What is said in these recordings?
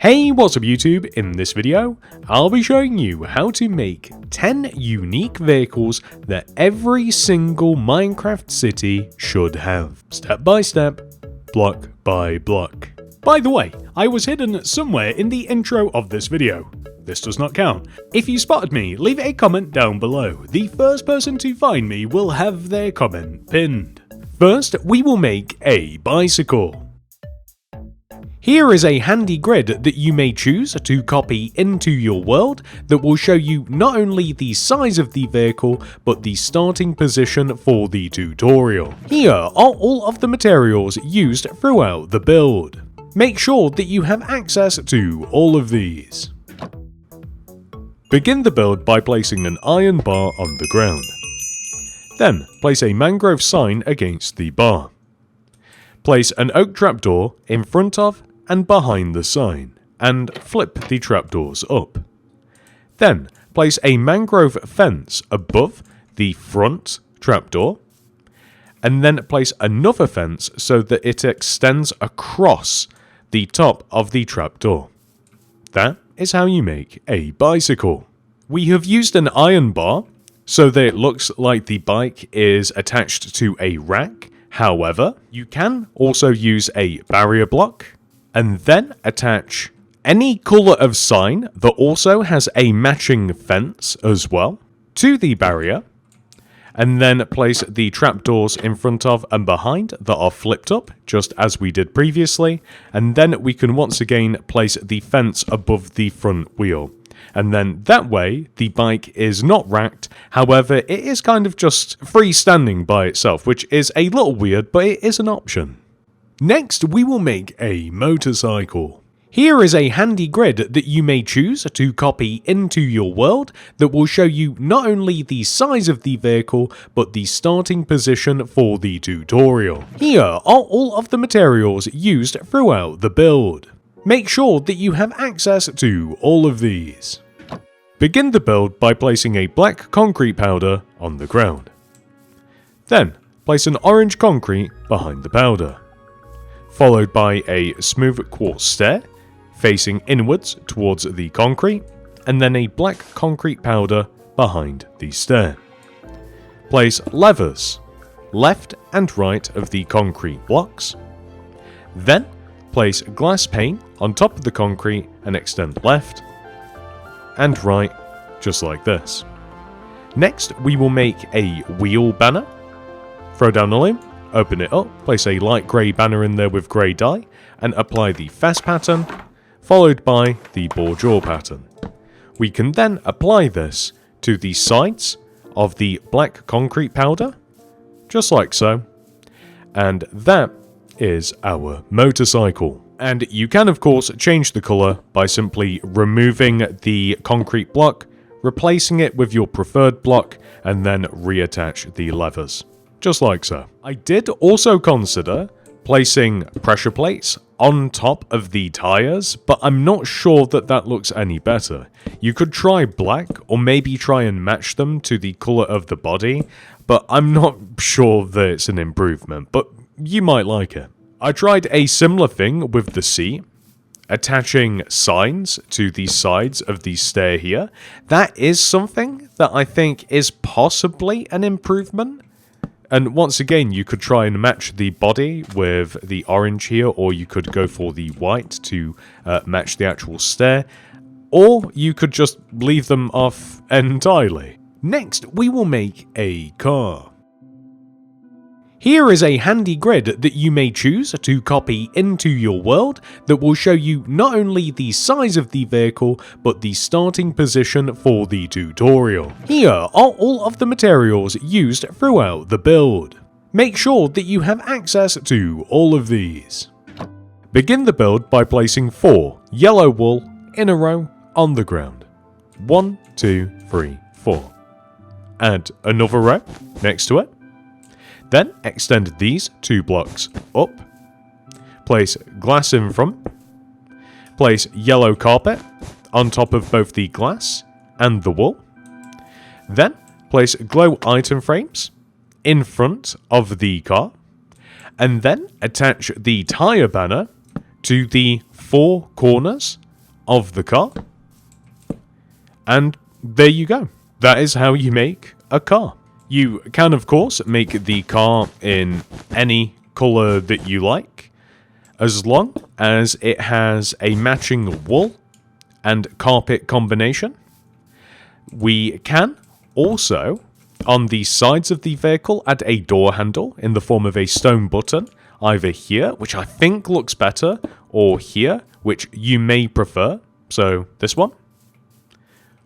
Hey, what's up YouTube? In this video, I'll be showing you how to make 10 unique vehicles that every single Minecraft city should have. Step by step, block by block. By the way, I was hidden somewhere in the intro of this video. This does not count. If you spotted me, leave a comment down below. The first person to find me will have their comment pinned. First, we will make a bicycle. Here is a handy grid that you may choose to copy into your world that will show you not only the size of the vehicle, but the starting position for the tutorial. Here are all of the materials used throughout the build. Make sure that you have access to all of these. Begin the build by placing an iron bar on the ground. Then, place a mangrove sign against the bar. Place an oak trapdoor in front of and behind the sign, and flip the trapdoors up. Then, place a mangrove fence above the front trapdoor, and then place another fence so that it extends across the top of the trapdoor. That is how you make a bicycle. We have used an iron bar so that it looks like the bike is attached to a rack. However, you can also use a barrier block and then attach any colour of sign that also has a matching fence as well to the barrier, and then place the trapdoors in front of and behind that are flipped up, just as we did previously, and then we can once again place the fence above the front wheel. And then that way, the bike is not racked, however, it is kind of just freestanding by itself, which is a little weird, but it is an option. Next, we will make a motorcycle. Here is a handy grid that you may choose to copy into your world that will show you not only the size of the vehicle, but the starting position for the tutorial. Here are all of the materials used throughout the build. Make sure that you have access to all of these. Begin the build by placing a black concrete powder on the ground. Then, place an orange concrete behind the powder, followed by a smooth quartz stair facing inwards towards the concrete, and then a black concrete powder behind the stair. Place levers left and right of the concrete blocks. Then, place glass pane on top of the concrete and extend left and right, just like this. Next, we will make a wheel banner. Throw down the limb, open it up, place a light grey banner in there with grey dye, and apply the fast pattern, followed by the bourgeois pattern. We can then apply this to the sides of the black concrete powder, just like so, and that is our motorcycle. And you can of course change the colour by simply removing the concrete block, replacing it with your preferred block, and then reattach the levers. Just like so. I did also consider placing pressure plates on top of the tyres, but I'm not sure that that looks any better. You could try black, or maybe try and match them to the colour of the body, but I'm not sure that it's an improvement, but you might like it. I tried a similar thing with the seat, attaching signs to the sides of the stair here. That is something that I think is possibly an improvement. And once again, you could try and match the body with the orange here, or you could go for the white to match the actual stair, or you could just leave them off entirely. Next, we will make a car. Here is a handy grid that you may choose to copy into your world that will show you not only the size of the vehicle, but the starting position for the tutorial. Here are all of the materials used throughout the build. Make sure that you have access to all of these. Begin the build by placing 4 yellow wool in a row on the ground. 1, 2, 3, 4. Add another row next to it. Then extend these 2 blocks up, place glass in front, place yellow carpet on top of both the glass and the wool, then place glow item frames in front of the car, and then attach the tyre banner to the 4 corners of the car. And there you go. That is how you make a car. You can, of course, make the car in any color that you like, as long as it has a matching wool and carpet combination. We can also, on the sides of the vehicle, add a door handle in the form of a stone button, either here, which I think looks better, or here, which you may prefer. So this one,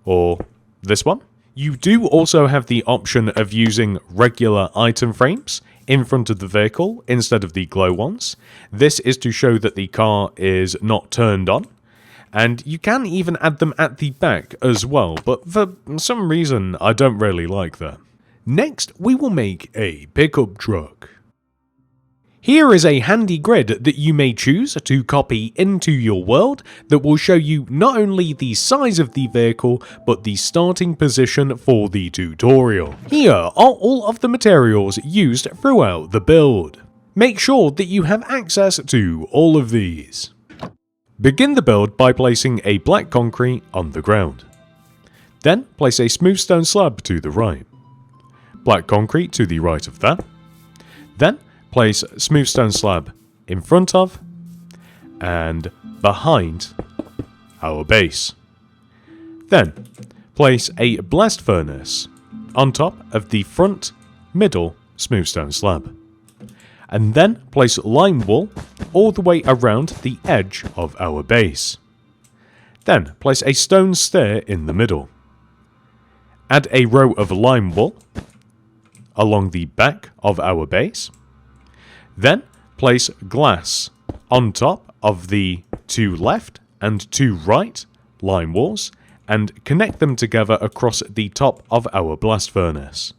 or this one. You do also have the option of using regular item frames in front of the vehicle instead of the glow ones. This is to show that the car is not turned on. And you can even add them at the back as well, but for some reason I don't really like that. Next, we will make a pickup truck. Here is a handy grid that you may choose to copy into your world that will show you not only the size of the vehicle, but the starting position for the tutorial. Here are all of the materials used throughout the build. Make sure that you have access to all of these. Begin the build by placing a black concrete on the ground. Then place a smooth stone slab to the right. Black concrete to the right of that. Then place smooth stone slab in front of and behind our base. Then place a blast furnace on top of the front middle smooth stone slab. And then place lime wool all the way around the edge of our base. Then place a stone stair in the middle. Add a row of lime wool along the back of our base. Then place glass on top of the 2 left and 2 right lime walls and connect them together across the top of our blast furnace.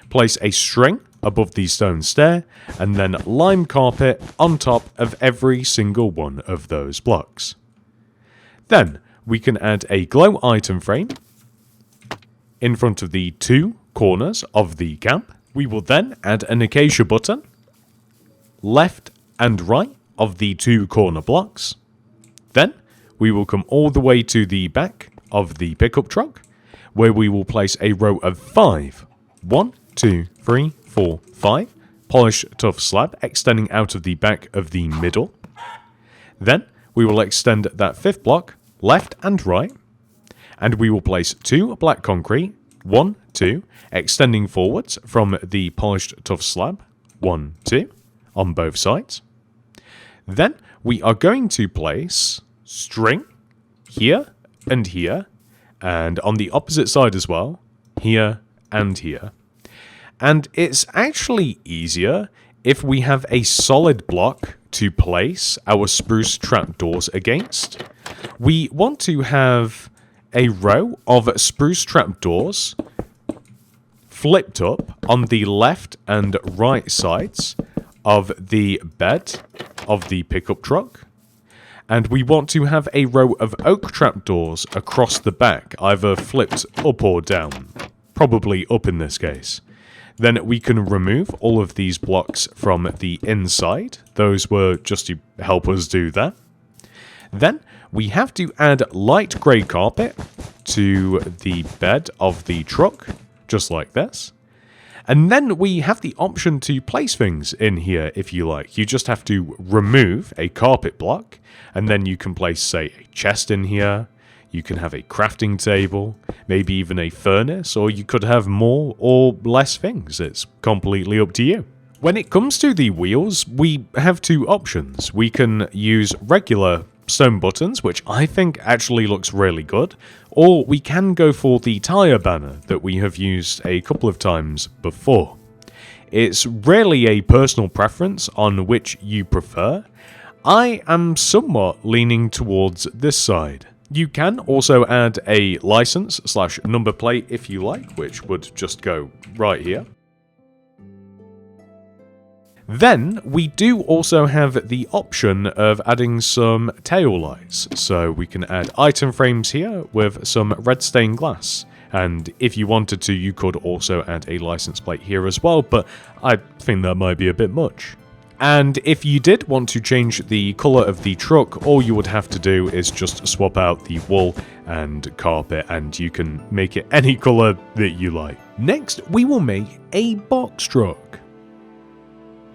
Place a string above the stone stair and then lime carpet on top of every single one of those blocks. Then we can add a glow item frame in front of the 2 corners of the camp. We will then add an acacia button left and right of the 2 corner blocks. Then we will come all the way to the back of the pickup truck, where we will place a row of 5, 1, 2, 3, 4, 5 polished tough slab extending out of the back of the middle. Then we will extend that 5th block left and right, and we will place 2 black concrete, 1, 2, extending forwards from the polished tough slab, 1, 2, on both sides. Then we are going to place string here and here, and on the opposite side as well, here and here. And it's actually easier if we have a solid block to place our spruce trapdoors against. We want to have a row of spruce trapdoors flipped up on the left and right sides of the bed of the pickup truck. And we want to have a row of oak trapdoors across the back, either flipped up or down, probably up in this case. Then we can remove all of these blocks from the inside. Those were just to help us do that. Then we have to add light grey carpet to the bed of the truck, just like this. And then we have the option to place things in here if you like. You just have to remove a carpet block, and then you can place, say, a chest in here. You can have a crafting table, maybe even a furnace, or you could have more or less things. It's completely up to you. When it comes to the wheels, we have 2 options. We can use regular stone buttons, which I think actually looks really good, or we can go for the tire banner that we have used a couple of times before. It's really a personal preference on which you prefer. I am somewhat leaning towards this side. You can also add a license/number plate if you like, which would just go right here. Then we do also have the option of adding some tail lights, so we can add item frames here with some red stained glass. And if you wanted to, you could also add a license plate here as well, but I think that might be a bit much. And if you did want to change the colour of the truck, all you would have to do is just swap out the wool and carpet, and you can make it any colour that you like. Next, we will make a box truck.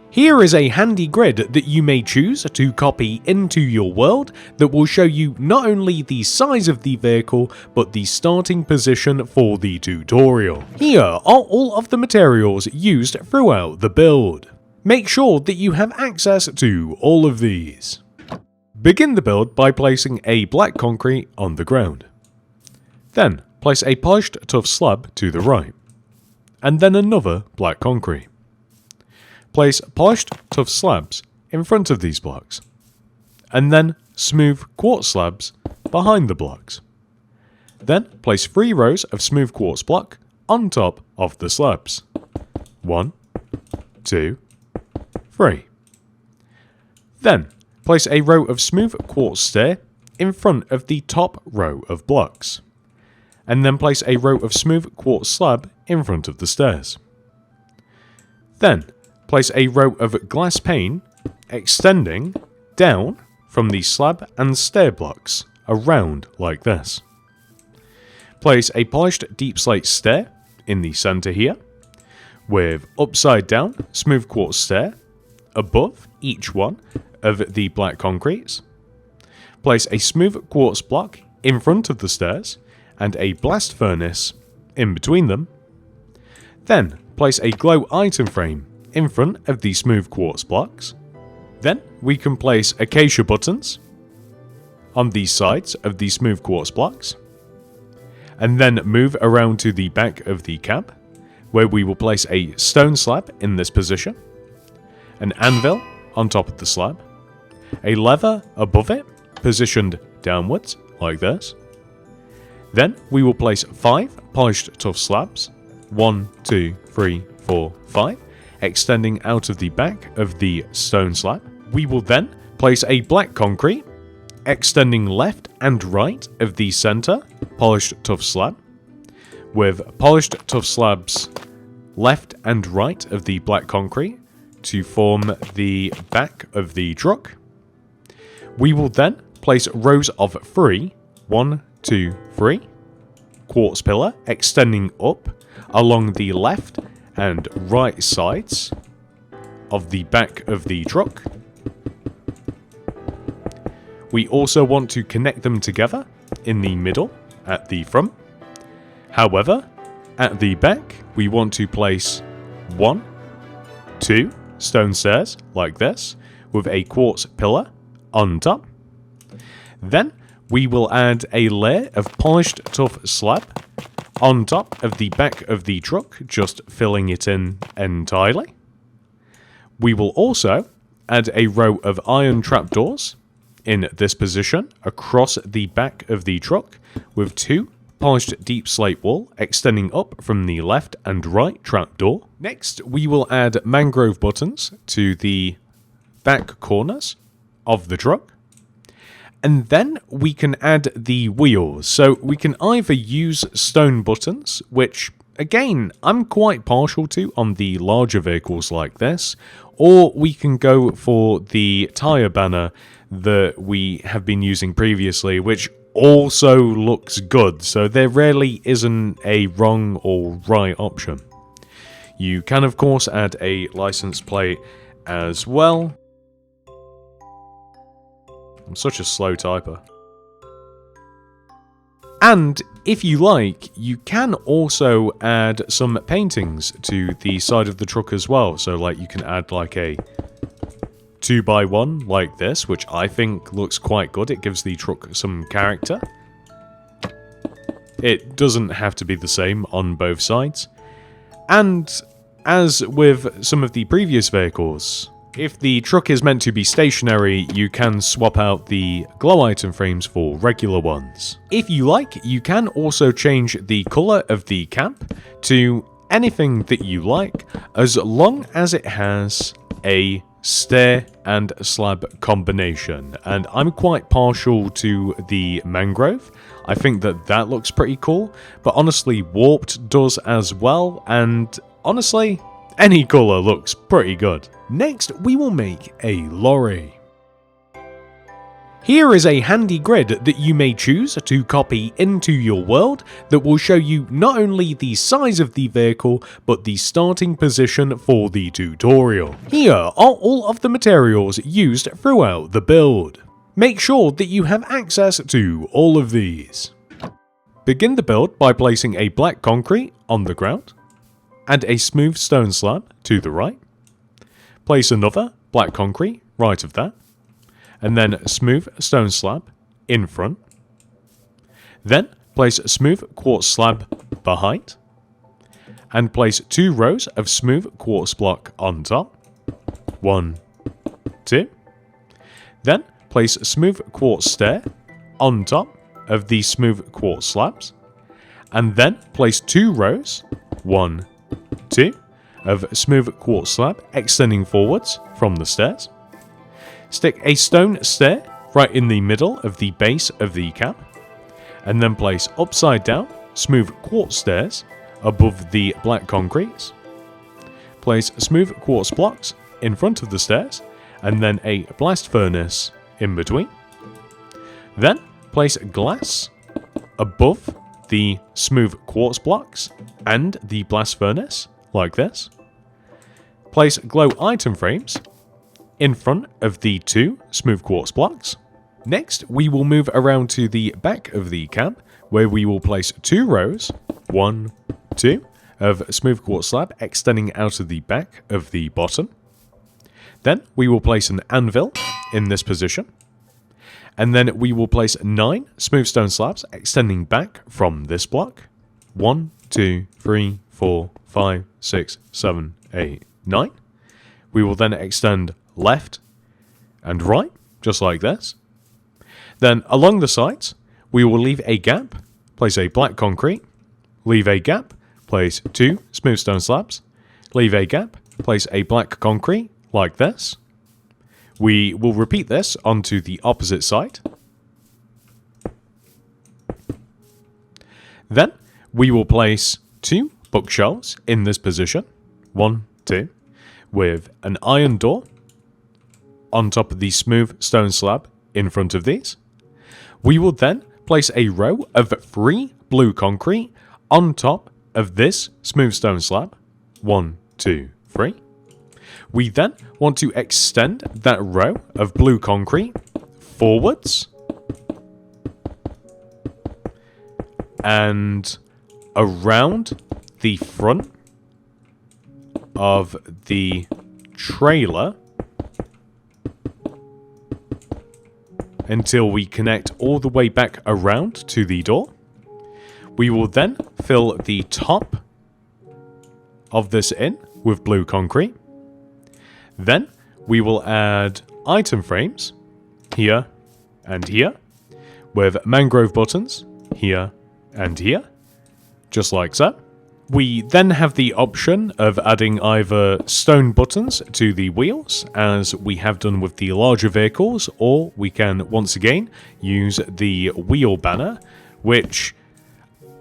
Here is a handy grid that you may choose to copy into your world that will show you not only the size of the vehicle, but the starting position for the tutorial. Here are all of the materials used throughout the build. Make sure that you have access to all of these. Begin the build by placing a black concrete on the ground. Then place a polished tough slab to the right, and then another black concrete. Place polished tough slabs in front of these blocks, and then smooth quartz slabs behind the blocks. Then place 3 rows of smooth quartz block on top of the slabs. 1, 2, 3. Then place a row of smooth quartz stair in front of the top row of blocks, and then place a row of smooth quartz slab in front of the stairs. Then place a row of glass pane extending down from the slab and stair blocks around like this. Place a polished deep slate stair in the center here, with upside down smooth quartz stair above each one of the black concretes. Place a smooth quartz block in front of the stairs and a blast furnace in between them. Then place a glow item frame in front of the smooth quartz blocks. Then we can place acacia buttons on the sides of the smooth quartz blocks, and then move around to the back of the cab, where we will place a stone slab in this position, an anvil on top of the slab, a lever above it positioned downwards like this. Then we will place 5 polished tough slabs, 1, 2, 3, 4, 5, extending out of the back of the stone slab. We will then place a black concrete extending left and right of the center polished tough slab, with polished tough slabs left and right of the black concrete to form the back of the truck. We will then place rows of 3, 1, 2, 3, quartz pillar extending up along the left and right sides of the back of the truck. We also want to connect them together in the middle at the front. However, at the back we want to place 1, 2 stone stairs like this with a quartz pillar on top. Then we will add a layer of polished tough slab on top of the back of the truck, just filling it in entirely. We will also add a row of iron trapdoors in this position across the back of the truck, with 2 polished deep slate wool extending up from the left and right trapdoor. Next, we will add mangrove buttons to the back corners of the truck. And then we can add the wheels. So we can either use stone buttons, which again I'm quite partial to on the larger vehicles like this, or we can go for the tire banner that we have been using previously, which also looks good, so there really isn't a wrong or right option. You can of course add a license plate as well. I'm such a slow typer. And if you like, you can also add some paintings to the side of the truck as well. So like you can add like a 2x1 like this, which I think looks quite good. It gives the truck some character. It doesn't have to be the same on both sides. And as with some of the previous vehicles, if the truck is meant to be stationary, you can swap out the glow item frames for regular ones. If you like, you can also change the colour of the cap to anything that you like, as long as it has a stair and slab combination. And I'm quite partial to the mangrove. I think that looks pretty cool, but honestly warped does as well, and honestly Any colour looks pretty good. Next, we will make a lorry. Here is a handy grid that you may choose to copy into your world that will show you not only the size of the vehicle, but the starting position for the tutorial. Here are all of the materials used throughout the build. Make sure that you have access to all of these. Begin the build by placing a black concrete on the ground and a smooth stone slab to the right. Place another black concrete right of that, and then smooth stone slab in front. Then place a smooth quartz slab behind, and place 2 rows of smooth quartz block on top. 1, 2. Then place a smooth quartz stair on top of the smooth quartz slabs, and then place 2 rows, 1, 2, of smooth quartz slab extending forwards from the stairs. Stick a stone stair right in the middle of the base of the cab, and then place upside down smooth quartz stairs above the black concretes. Place smooth quartz blocks in front of the stairs, and then a blast furnace in between. Then place glass above the smooth quartz blocks and the blast furnace, like this. Place glow item frames in front of the 2 smooth quartz blocks. Next, we will move around to the back of the cab, where we will place 2 rows, 1, 2, of smooth quartz slab extending out of the back of the bottom. Then we will place an anvil in this position, and then we will place 9 smooth stone slabs extending back from this block. 1, 2, 3, 4, 5, 6, 7, 8, 9. We will then extend left and right, just like this. Then along the sides, we will leave a gap, place a black concrete, leave a gap, place 2 smooth stone slabs, leave a gap, place a black concrete, like this. We will repeat this onto the opposite side. Then we will place 2 bookshelves in this position, 1, 2, with an iron door on top of the smooth stone slab in front of these. We will then place a row of 3 blue concrete on top of this smooth stone slab. 1, 2, 3. We then want to extend that row of blue concrete forwards and around the front of the trailer until we connect all the way back around to the door. We will then fill the top of this in with blue concrete. Then we will add item frames here and here with mangrove buttons here and here, just like so. We then have the option of adding either stone buttons to the wheels, as we have done with the larger vehicles, or we can once again use the wheel banner, which,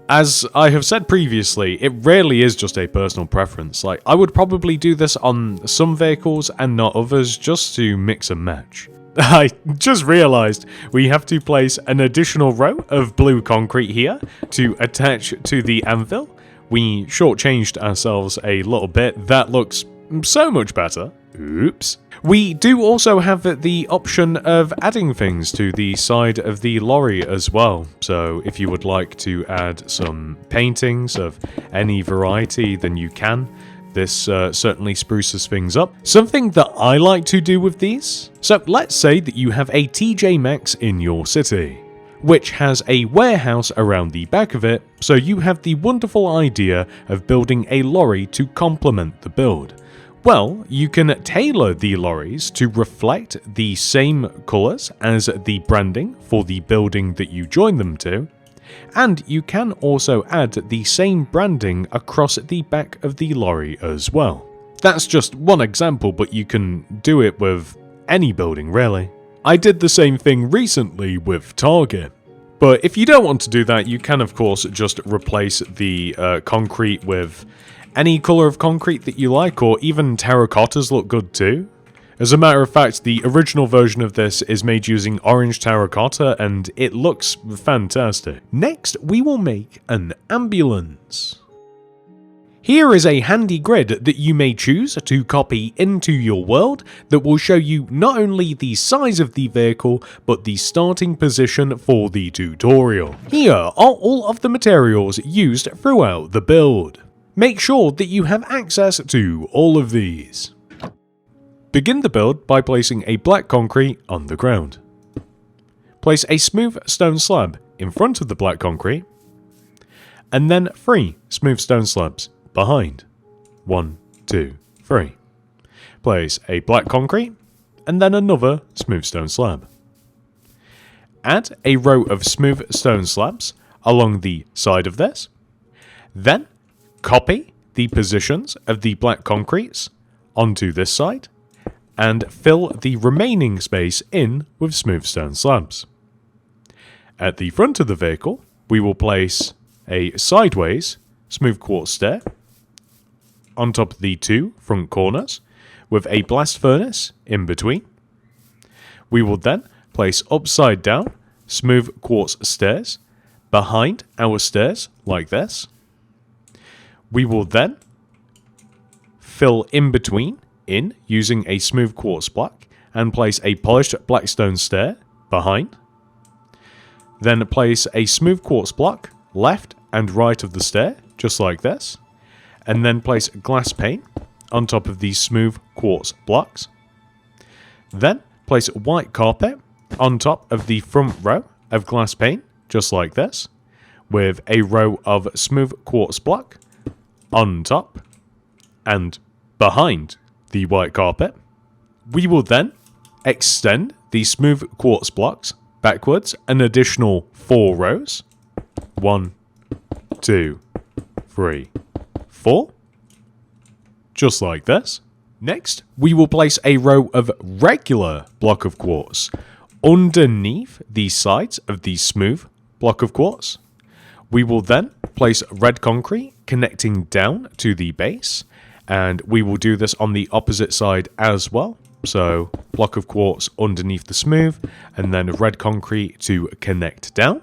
as I have said previously, it really is just a personal preference. Like, I would probably do this on some vehicles and not others, just to mix and match. I just realised we have to place an additional row of blue concrete here to attach to the anvil. We shortchanged ourselves a little bit. That looks so much better. Oops. We do also have the option of adding things to the side of the lorry as well. So if you would like to add some paintings of any variety, then you can. This certainly spruces things up. Something that I like to do with these. So let's say that you have a TJ Maxx in your city, which has a warehouse around the back of it, so you have the wonderful idea of building a lorry to complement the build. Well, you can tailor the lorries to reflect the same colours as the branding for the building that you join them to, and you can also add the same branding across the back of the lorry as well. That's just one example, but you can do it with any building really. I did the same thing recently with Target. But if you don't want to do that, you can of course just replace the concrete with any colour of concrete that you like, or even terracottas look good too. As a matter of fact, the original version of this is made using orange terracotta and it looks fantastic. Next, we will make an ambulance. Here is a handy grid that you may choose to copy into your world that will show you not only the size of the vehicle, but the starting position for the tutorial. Here are all of the materials used throughout the build. Make sure that you have access to all of these. Begin the build by placing a black concrete on the ground. Place a smooth stone slab in front of the black concrete, and then 3 smooth stone slabs behind. 1, 2, 3. Place a black concrete, and then another smooth stone slab. Add a row of smooth stone slabs along the side of this. Then copy the positions of the black concretes onto this side, and fill the remaining space in with smooth stone slabs. At the front of the vehicle, we will place a sideways smooth quartz stair on top of the 2 front corners with a blast furnace in between. We will then place upside down smooth quartz stairs behind our stairs like this. We will then fill in between using a smooth quartz block and place a polished black stone stair behind. Then place a smooth quartz block left and right of the stair, just like this. And then place glass pane on top of these smooth quartz blocks. Then place white carpet on top of the front row of glass pane, just like this, with a row of smooth quartz block on top and behind the white carpet. We will then extend the smooth quartz blocks backwards an additional 4 rows. 1, 2, 3, 4. Just like this. Next, we will place a row of regular block of quartz underneath the sides of the smooth block of quartz. We will then place red concrete connecting down to the base, and we will do this on the opposite side as well. So, block of quartz underneath the smooth, and then red concrete to connect down.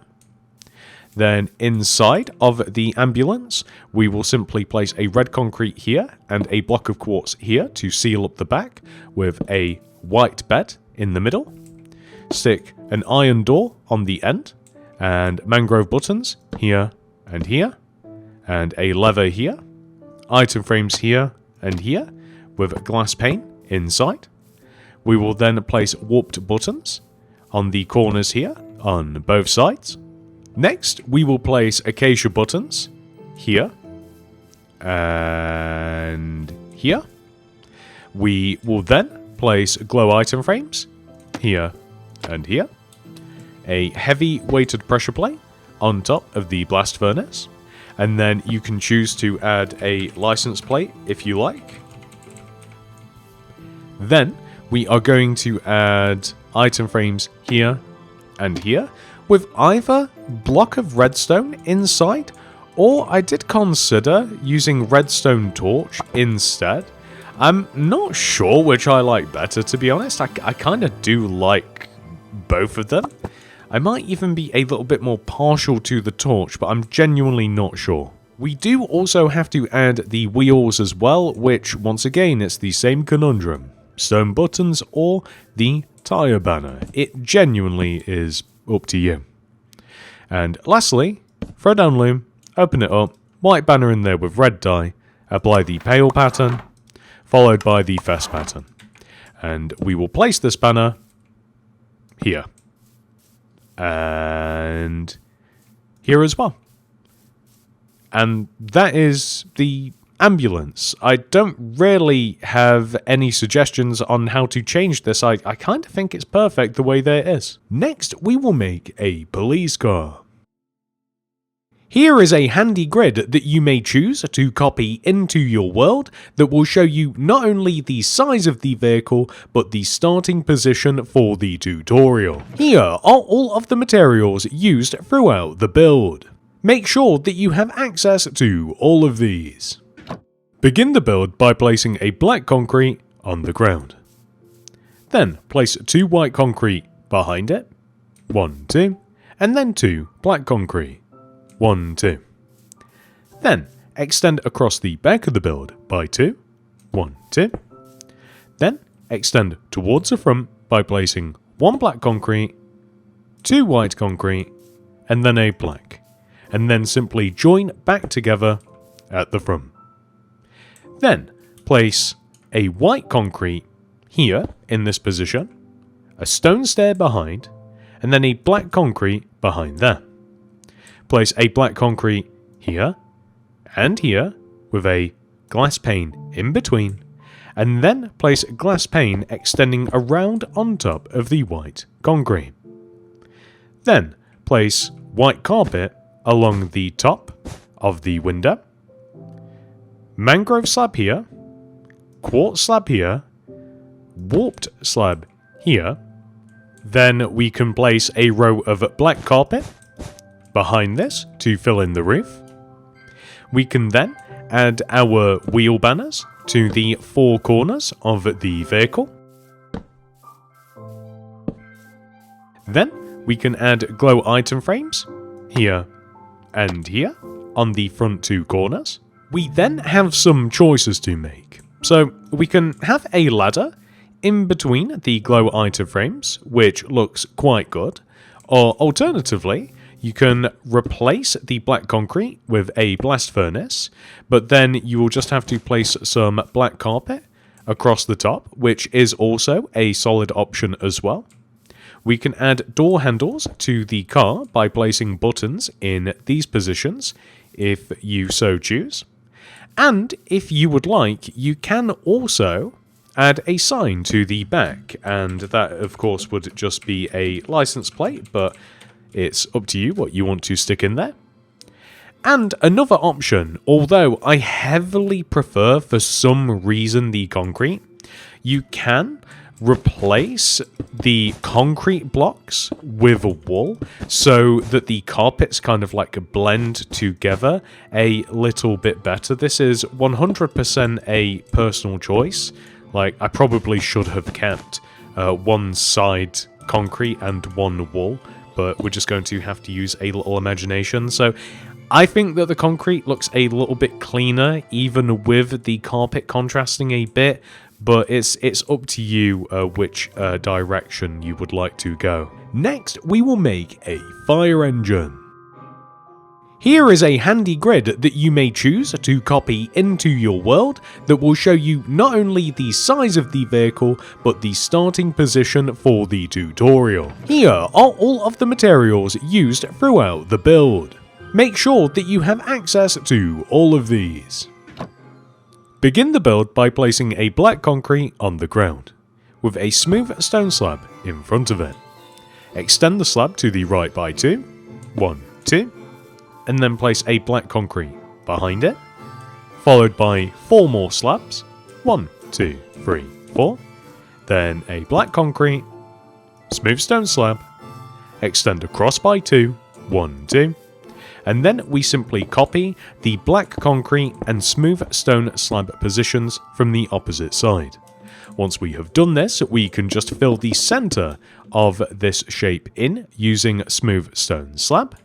Then inside of the ambulance, we will simply place a red concrete here and a block of quartz here to seal up the back with a white bed in the middle. Stick an iron door on the end and mangrove buttons here and here, and a lever here, item frames here and here with a glass pane inside. We will then place warped buttons on the corners here on both sides. Next, we will place acacia buttons here and here. We will then place glow item frames here and here. A heavy weighted pressure plate on top of the blast furnace. And then you can choose to add a license plate if you like. Then we are going to add item frames here and here with either block of redstone inside, or I did consider using redstone torch instead. I'm not sure which I like better, to be honest. I kind of do like both of them. I might even be a little bit more partial to the torch, but I'm genuinely not sure. We do also have to add the wheels as well, which once again it's the same conundrum. Stone buttons or the tire banner. It genuinely is up to you. And lastly, throw down loom, open it up, white banner in there with red dye, apply the pale pattern, followed by the fest pattern. And we will place this banner here. And here as well. And that is the ambulance. I don't really have any suggestions on how to change this. I kind of think it's perfect the way that it is. Next, we will make a police car. Here is a handy grid that you may choose to copy into your world that will show you not only the size of the vehicle, but the starting position for the tutorial. Here are all of the materials used throughout the build. Make sure that you have access to all of these. Begin the build by placing a black concrete on the ground. Then place 2 white concrete behind it, 1, 2, and then 2 black concrete, 1, 2. Then extend across the back of the build by 2, 1, 2. Then extend towards the front by placing 1 black concrete, 2 white concrete, and then a black, and then simply join back together at the front. Then place a white concrete here in this position, a stone stair behind, and then a black concrete behind there. Place a black concrete here and here with a glass pane in between, and then place glass pane extending around on top of the white concrete. Then place white carpet along the top of the window, mangrove slab here, quartz slab here, warped slab here. Then we can place a row of black carpet behind this to fill in the roof. We can then add our wheel banners to the 4 corners of the vehicle. Then we can add glow item frames here and here on the front 2 corners. We then have some choices to make. So we can have a ladder in between the glow item frames, which looks quite good. Or alternatively, you can replace the black concrete with a blast furnace, but then you will just have to place some black carpet across the top, which is also a solid option as well. We can add door handles to the car by placing buttons in these positions, if you so choose. And if you would like, you can also add a sign to the back, and that of course would just be a license plate, but it's up to you what you want to stick in there. And another option, although I heavily prefer for some reason the concrete, you can replace the concrete blocks with a wool so that the carpets kind of like blend together a little bit better. This is 100% a personal choice. Like, I probably should have kept one side concrete and one wool, but we're just going to have to use a little imagination. So I think that the concrete looks a little bit cleaner, even with the carpet contrasting a bit, but it's up to you which direction you would like to go. Next, we will make a fire engine. Here is a handy grid that you may choose to copy into your world that will show you not only the size of the vehicle, but the starting position for the tutorial. Here are all of the materials used throughout the build. Make sure that you have access to all of these. Begin the build by placing a black concrete on the ground, with a smooth stone slab in front of it. Extend the slab to the right by 2, 1, 2, and then place a black concrete behind it, followed by 4 more slabs, 1, 2, 3, 4, then a black concrete, smooth stone slab, extend across by 2, 1, 2, and then we simply copy the black concrete and smooth stone slab positions from the opposite side. Once we have done this, we can just fill the center of this shape in using smooth stone slab.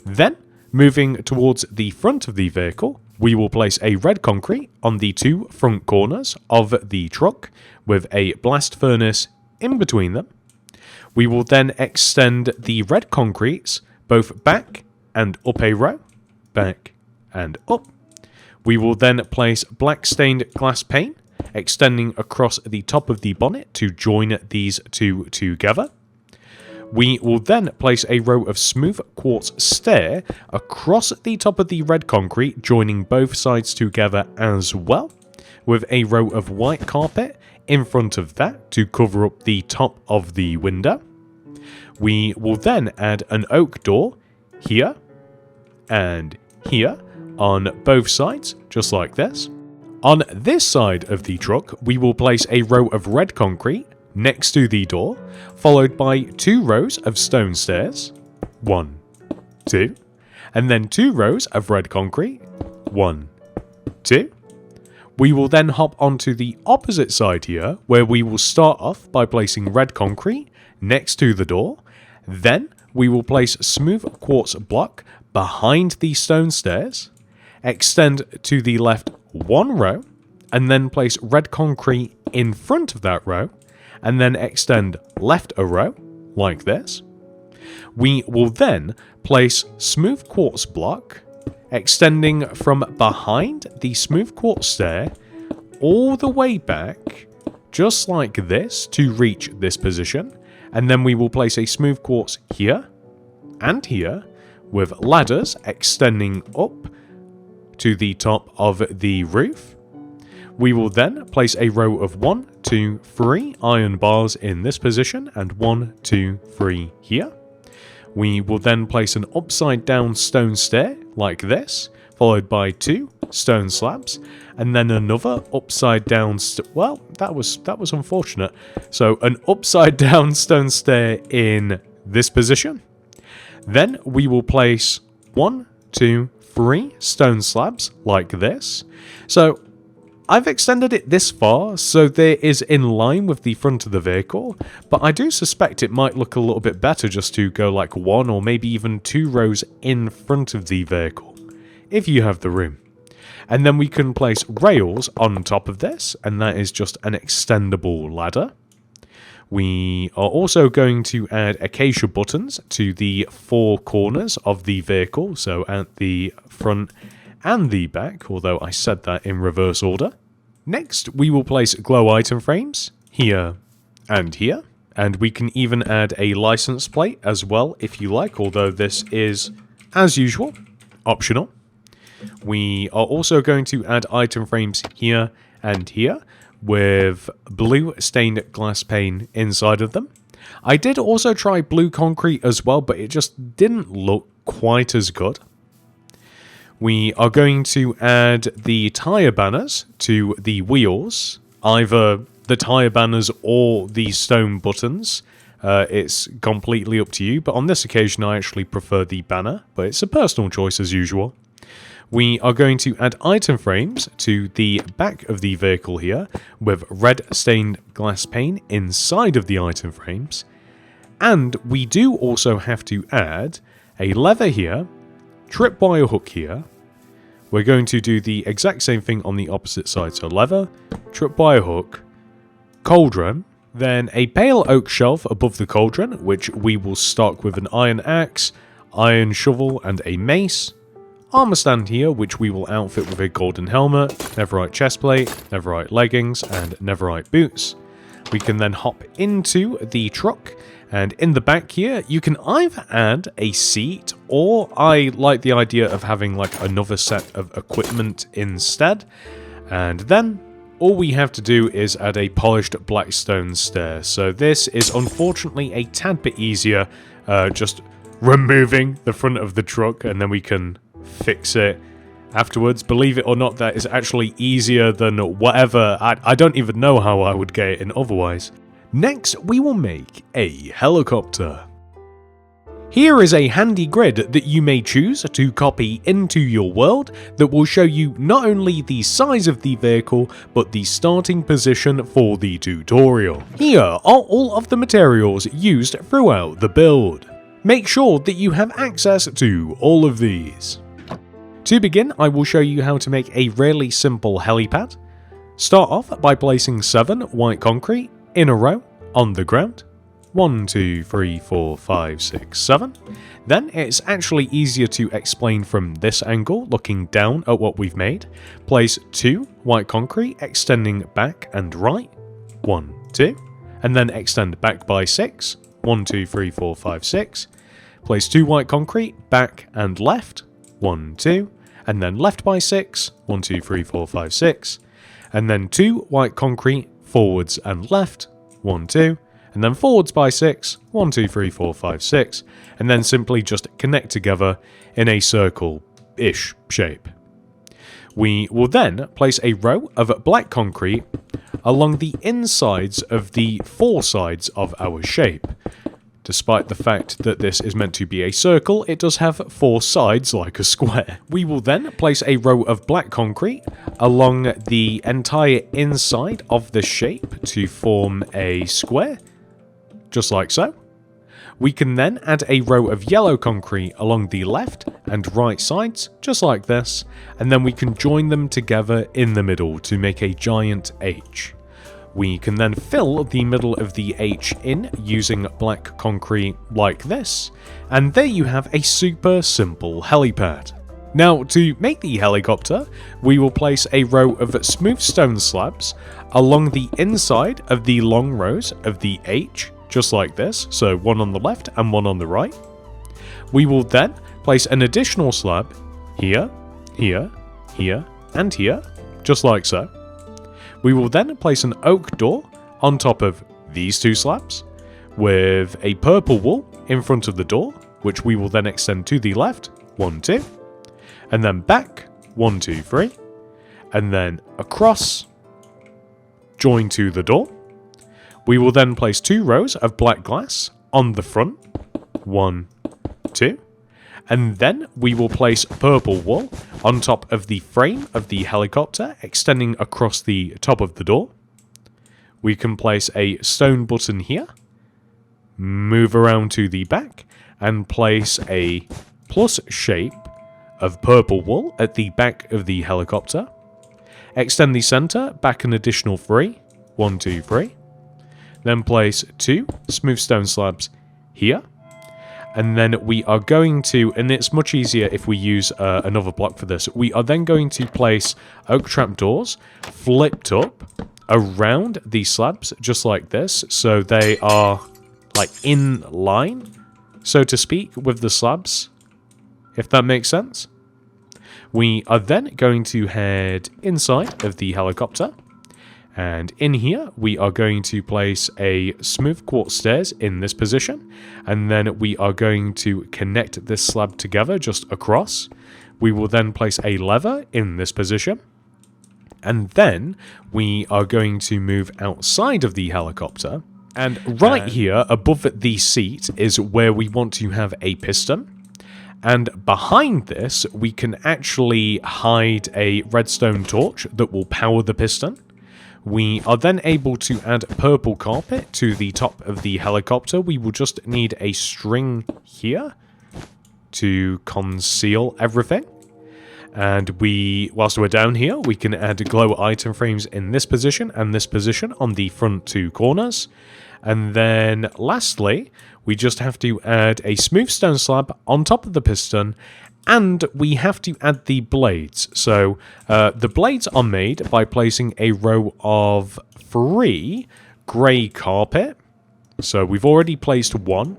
Then, moving towards the front of the vehicle, we will place a red concrete on the 2 front corners of the truck with a blast furnace in between them. We will then extend the red concretes both back and up a row, back and up. We will then place black stained glass pane extending across the top of the bonnet to join these 2 together. We will then place a row of smooth quartz stair across the top of the red concrete, joining both sides together as well, with a row of white carpet in front of that to cover up the top of the window. We will then add an oak door here and here on both sides, just like this. On this side of the truck, we will place a row of red concrete next to the door, followed by 2 rows of stone stairs, 1, 2, and then 2 rows of red concrete, 1, 2, We will then hop onto the opposite side here, where we will start off by placing red concrete next to the door. Then we will place smooth quartz block behind the stone stairs, extend to the left one row, and then place red concrete in front of that row, and then extend left a row, like this. We will then place smooth quartz block, extending from behind the smooth quartz stair all the way back, just like this, to reach this position. And then we will place a smooth quartz here and here, with ladders extending up to the top of the roof. We will then place a row of 1, 2, 3 iron bars in this position, and 1, 2, 3 here. We will then place an upside down stone stair like this, followed by 2 stone slabs, and then another upside down well, that was unfortunate. So an upside down stone stair in this position. Then we will place 1, 2, 3 stone slabs like this. So I've extended it this far so there is in line with the front of the vehicle, but I do suspect it might look a little bit better just to go like 1 or maybe even 2 rows in front of the vehicle, if you have the room. And then we can place rails on top of this, and that is just an extendable ladder. We are also going to add acacia buttons to the 4 corners of the vehicle, so at the front and the back, although I said that in reverse order. Next, we will place glow item frames here and here, and we can even add a license plate as well if you like, although this is, as usual, optional. We are also going to add item frames here and here with blue stained glass pane inside of them. I did also try blue concrete as well, but it just didn't look quite as good. We are going to add the tyre banners to the wheels, either the tyre banners or the stone buttons. It's completely up to you, but on this occasion I actually prefer the banner, but it's a personal choice as usual. We are going to add item frames to the back of the vehicle here, with red stained glass pane inside of the item frames. And we do also have to add a lever here, tripwire hook here. We're going to do the exact same thing on the opposite side. So lever, tripwire hook, cauldron, then a pale oak shelf above the cauldron, which we will stock with an iron axe, iron shovel, and a mace. Armor stand here, which we will outfit with a golden helmet, netherite chestplate, netherite leggings, and netherite boots. We can then hop into the truck, and in the back here, you can either add a seat, or I like the idea of having like another set of equipment instead. And then all we have to do is add a polished black stone stair. So this is unfortunately a tad bit easier, just removing the front of the truck, and then we can fix it afterwards. Believe it or not, that is actually easier than whatever. I don't even know how I would get it in otherwise. Next, we will make a helicopter. Here is a handy grid that you may choose to copy into your world that will show you not only the size of the vehicle, but the starting position for the tutorial. Here are all of the materials used throughout the build. Make sure that you have access to all of these. To begin, I will show you how to make a really simple helipad. Start off by placing 7 white concrete in a row on the ground. 1, 2, 3, 4, 5, 6, 7. Then it's actually easier to explain from this angle, looking down at what we've made. Place 2 white concrete extending back and right. 1, 2. And then extend back by 6. 1, 2, 3, 4, 5, 6. Place 2 white concrete back and left. 1, 2. And then left by 6. 1, 2, 3, 4, 5, 6. And then 2 white concrete forwards and left. 1, 2. And then forwards by 6, 1, 2, 3, 4, 5, 6, and then simply just connect together in a circle-ish shape. We will then place a row of black concrete along the insides of the 4 sides of our shape. Despite the fact that this is meant to be a circle, it does have 4 sides like a square. We will then place a row of black concrete along the entire inside of the shape to form a square, just like so. We can then add a row of yellow concrete along the left and right sides, just like this, and then we can join them together in the middle to make a giant H. We can then fill the middle of the H in using black concrete like this, and there you have a super simple helipad. Now, to make the helicopter, we will place a row of smooth stone slabs along the inside of the long rows of the H, just like this, so one on the left and one on the right. We will then place an additional slab here, here, here, and here, just like so. We will then place an oak door on top of these 2 slabs, with a purple wall in front of the door, which we will then extend to the left, 1, 2, and then back, 1, 2, 3, and then across, join to the door. We will then place 2 rows of black glass on the front, 1, 2, and then we will place purple wool on top of the frame of the helicopter, extending across the top of the door. We can place a stone button here, move around to the back, and place a plus shape of purple wool at the back of the helicopter. Extend the center back an additional 3, 1, 2, 3. Then place 2 smooth stone slabs here. And then we are going to, and it's much easier if we use another block for this, we are then going to place oak trapdoors flipped up around these slabs, just like this, so they are like in line, so to speak, with the slabs, if that makes sense. We are then going to head inside of the helicopter. And in here, we are going to place a smooth quartz stairs in this position. And then we are going to connect this slab together just across. We will then place a lever in this position. And then we are going to move outside of the helicopter. And right here, above the seat, is where we want to have a piston. And behind this, we can actually hide a redstone torch that will power the piston. We are then able to add purple carpet to the top of the helicopter. We will just need a string here to conceal everything. And whilst we're down here, we can add glow item frames in this position and this position on the front 2 corners. And then lastly, we just have to add a smooth stone slab on top of the piston. And we have to add the blades. So the blades are made by placing a row of 3 grey carpet. So we've already placed 1,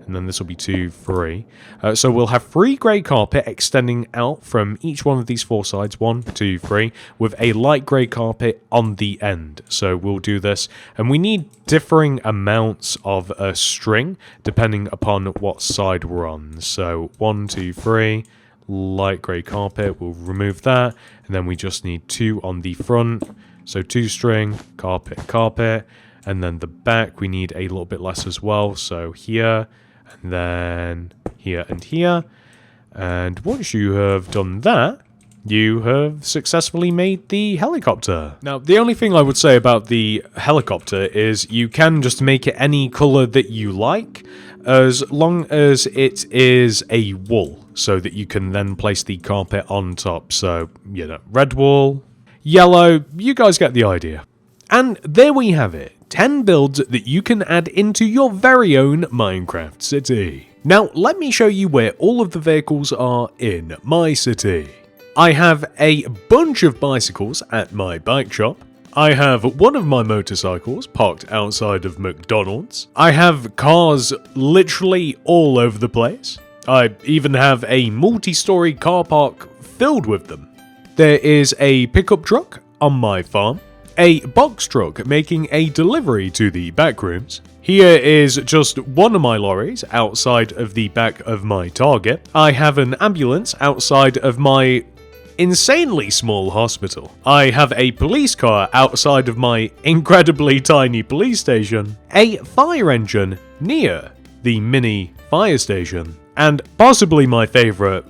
and then this will be 2, 3. So we'll have 3 grey carpet extending out from each one of these 4 sides, 1, 2, 3, with a light grey carpet on the end. So we'll do this, and we need differing amounts of string depending upon what side we're on. So 1, 2, 3. Light grey carpet, we'll remove that, and then we just need 2 on the front, so 2 string, carpet, carpet, and then the back we need a little bit less as well, so here, and then here and here, and once you have done that, you have successfully made the helicopter. Now, the only thing I would say about the helicopter is you can just make it any colour that you like, as long as it is a wool, so that you can then place the carpet on top. So, you know, red wool, yellow, you guys get the idea. And there we have it, 10 builds that you can add into your very own Minecraft city. Now, let me show you where all of the vehicles are in my city. I have a bunch of bicycles at my bike shop. I have one of my motorcycles parked outside of McDonald's. I have cars literally all over the place. I even have a multi-story car park filled with them. There is a pickup truck on my farm, a box truck making a delivery to the back rooms. Here is just one of my lorries outside of the back of my target. I have an ambulance outside of my insanely small hospital. I have a police car outside of my incredibly tiny police station. A fire engine near the mini fire station, and possibly my favourite,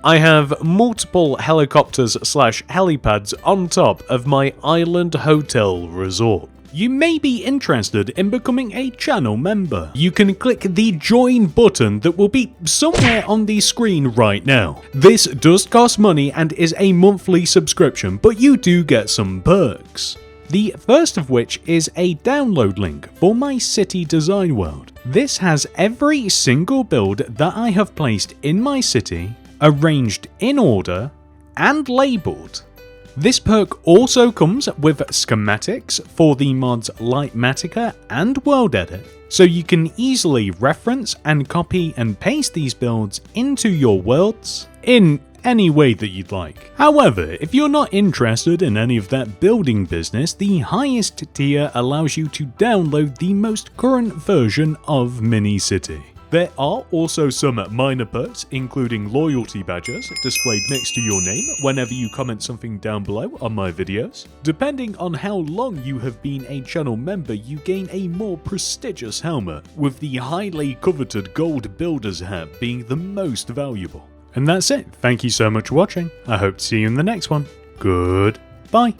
I have multiple helicopters / helipads on top of my island hotel resort. You may be interested in becoming a channel member. You can click the join button that will be somewhere on the screen right now. This does cost money and is a monthly subscription, but you do get some perks. The first of which is a download link for my city design world. This has every single build that I have placed in my city, arranged in order, and labelled. This perk also comes with schematics for the mods Lightmatica and World Edit, so you can easily reference and copy and paste these builds into your worlds in any way that you'd like. However, if you're not interested in any of that building business, the highest tier allows you to download the most current version of Mini-City. There are also some minor perks, including loyalty badges displayed next to your name whenever you comment something down below on my videos. Depending on how long you have been a channel member, you gain a more prestigious helmet, with the highly coveted gold builder's hat being the most valuable. And that's it. Thank you so much for watching. I hope to see you in the next one. Goodbye.